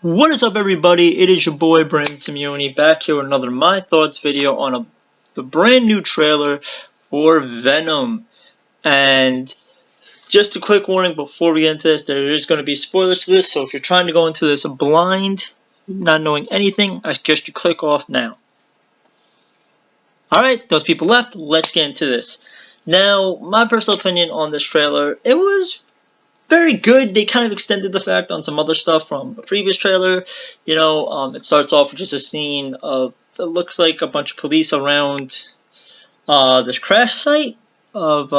What is up, everybody? It is your boy Brandon Simeone back here with another My Thoughts video on the brand new trailer for Venom. And just a quick warning before we get into this, there is going to be spoilers to this, so if you're trying to go into this blind, not knowing anything, I suggest you click off now. Alright, those people left, let's get into this. Now, my personal opinion on this trailer, it was very good. They kind of extended the fact on some other stuff from the previous trailer. You know, it starts off with just a scene of, it looks like a bunch of police around this crash site of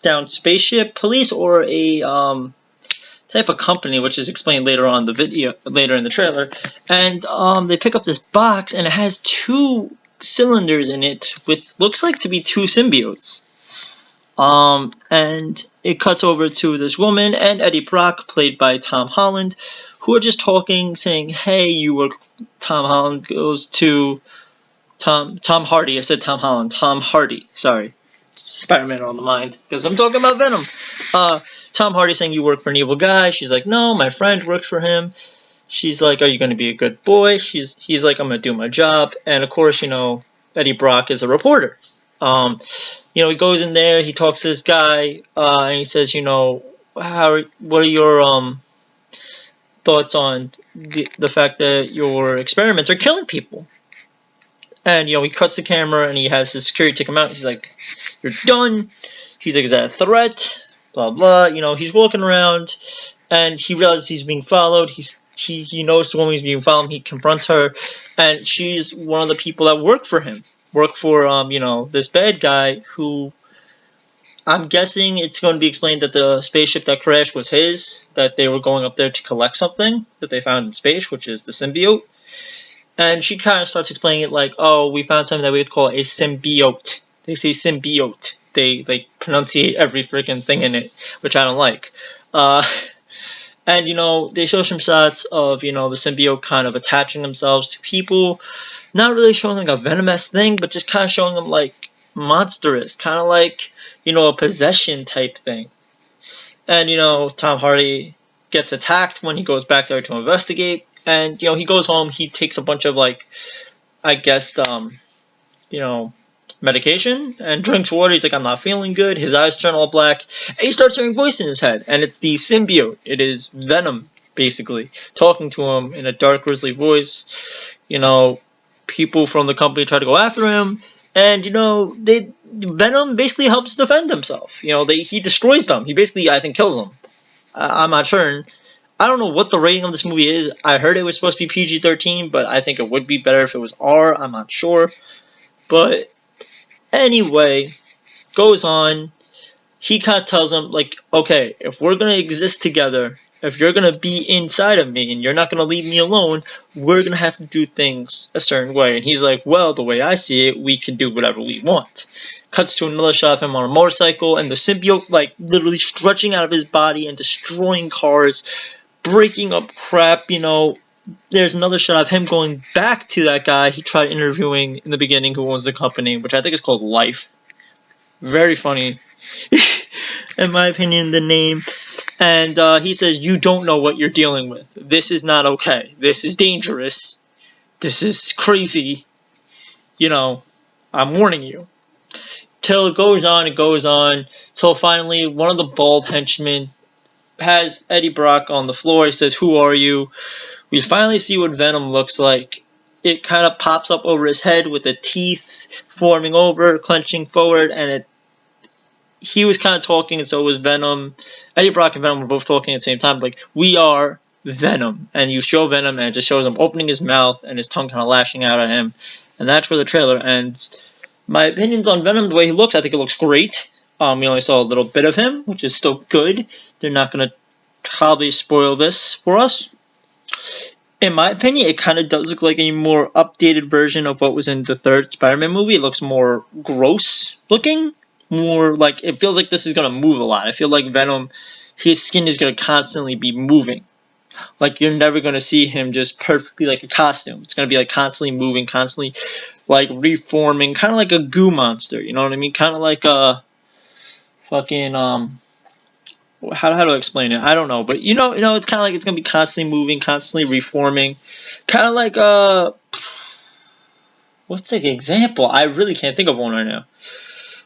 down spaceship police or a type of company, which is explained later on the video, later in the trailer. And they pick up this box and it has two cylinders in it, which looks like to be two symbiotes. And it cuts over to this woman and Eddie Brock, played by Tom Holland, who are just talking, saying, "Hey, you were." Tom Holland goes to Tom Hardy. I said Tom Holland. Tom Hardy. Sorry, Spider-Man on the mind because I'm talking about Venom. Tom Hardy saying, "You work for an evil guy." She's like, "No, my friend works for him." She's like, "Are you going to be a good boy?" He's like, "I'm going to do my job." And of course, you know, Eddie Brock is a reporter. You know, he goes in there, he talks to this guy, and he says, you know, what are your thoughts on the fact that your experiments are killing people? And, you know, he cuts the camera and he has his security take him out. He's like, "You're done." He's like, "Is that a threat?" Blah, blah. You know, he's walking around and he realizes he's being followed. He knows the woman he's being followed. He confronts her, and she's one of the people that work for him. Work for, you know, this bad guy who, I'm guessing it's going to be explained that the spaceship that crashed was his, that they were going up there to collect something that they found in space, which is the symbiote. And she kind of starts explaining it like, "Oh, we found something that we would call a symbiote." They say symbiote. They pronunciate every freaking thing in it, which I don't like. And, you know, they show some shots of, you know, the symbiote kind of attaching themselves to people. Not really showing like a venomous thing, but just kind of showing them like monstrous. Kind of like, you know, a possession type thing. And, you know, Tom Hardy gets attacked when he goes back there to investigate. And, you know, he goes home, he takes a bunch of like, I guess, you know, medication and drinks water. He's like, "I'm not feeling good." His eyes turn all black and he starts hearing voices in his head, and it's the symbiote. It is Venom, basically talking to him in a dark, grisly voice. You know, people from the company try to go after him, and, you know, Venom basically helps defend himself. You know, he destroys them. He basically, I think, kills them. I'm not sure. I don't know what the rating of this movie is. I heard it was supposed to be PG-13, but I think it would be better if it was R. I'm not sure. But anyway, goes on. He kind of tells him, like, "Okay, if we're going to exist together, if you're going to be inside of me and you're not going to leave me alone, we're going to have to do things a certain way." And he's like, "Well, the way I see it, we can do whatever we want." Cuts to another shot of him on a motorcycle, and the symbiote, like, literally stretching out of his body and destroying cars, breaking up crap, you know. There's another shot of him going back to that guy he tried interviewing in the beginning, who owns the company, which I think is called Life. Very funny, in my opinion, the name. And he says, "You don't know what you're dealing with. This is not okay. This is dangerous. This is crazy. You know, I'm warning you." Till it goes on, till finally one of the bald henchmen has Eddie Brock on the floor. He says, "Who are you?" We finally see what Venom looks like. It kind of pops up over his head with the teeth forming over, clenching forward, and he was kind of talking, and so was Venom. Eddie Brock and Venom were both talking at the same time, like, "We are Venom." And you show Venom, and it just shows him opening his mouth and his tongue kind of lashing out at him. And that's where the trailer ends. My opinions on Venom, the way he looks, I think it looks great. We only saw a little bit of him, which is still good. They're not going to probably spoil this for us. In my opinion, it kind of does look like a more updated version of what was in the third Spider-Man movie. It looks more gross looking. More like, it feels like this is going to move a lot. I feel like Venom, his skin is going to constantly be moving. Like, you're never going to see him just perfectly like a costume. It's going to be like constantly moving, constantly like reforming. Kind of like a goo monster, you know what I mean? Kind of like a fucking, how do I explain it? I don't know, but it's kind of like it's gonna be constantly moving, constantly reforming, kind of like what's the example? I really can't think of one right now.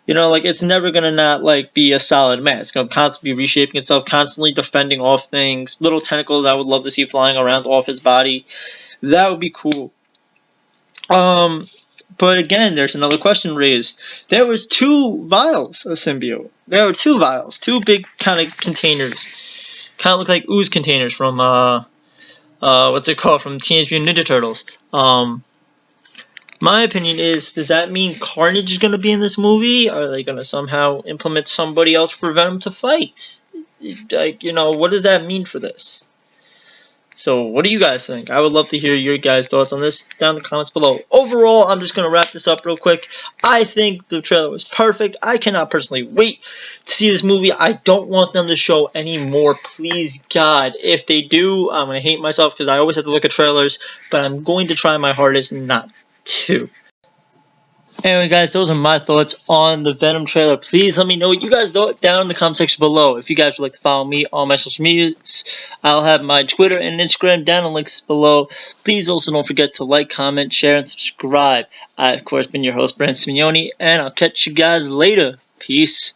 Like it's never gonna not like be a solid mat. It's gonna constantly be reshaping itself, constantly defending off things. Little tentacles I would love to see flying around off his body. That would be cool. But again, there's another question raised. There was 2 vials of symbiote. There were 2 vials, 2 big kind of containers. Kind of look like ooze containers from what's it called, from Teenage Mutant Ninja Turtles. My opinion is, does that mean Carnage is going to be in this movie? Are they going to somehow implement somebody else for Venom to fight? Like, what does that mean for this? So, what do you guys think? I would love to hear your guys' thoughts on this down in the comments below. Overall, I'm just going to wrap this up real quick. I think the trailer was perfect. I cannot personally wait to see this movie. I don't want them to show any more. Please, God. If they do, I'm going to hate myself because I always have to look at trailers. But I'm going to try my hardest not to. Anyway, guys, those are my thoughts on the Venom trailer. Please let me know what you guys thought down in the comment section below. If you guys would like to follow me on my social medias, I'll have my Twitter and Instagram down in the links below. Please also don't forget to like, comment, share, and subscribe. I've, of course, been your host, Brandon Simeone, and I'll catch you guys later. Peace.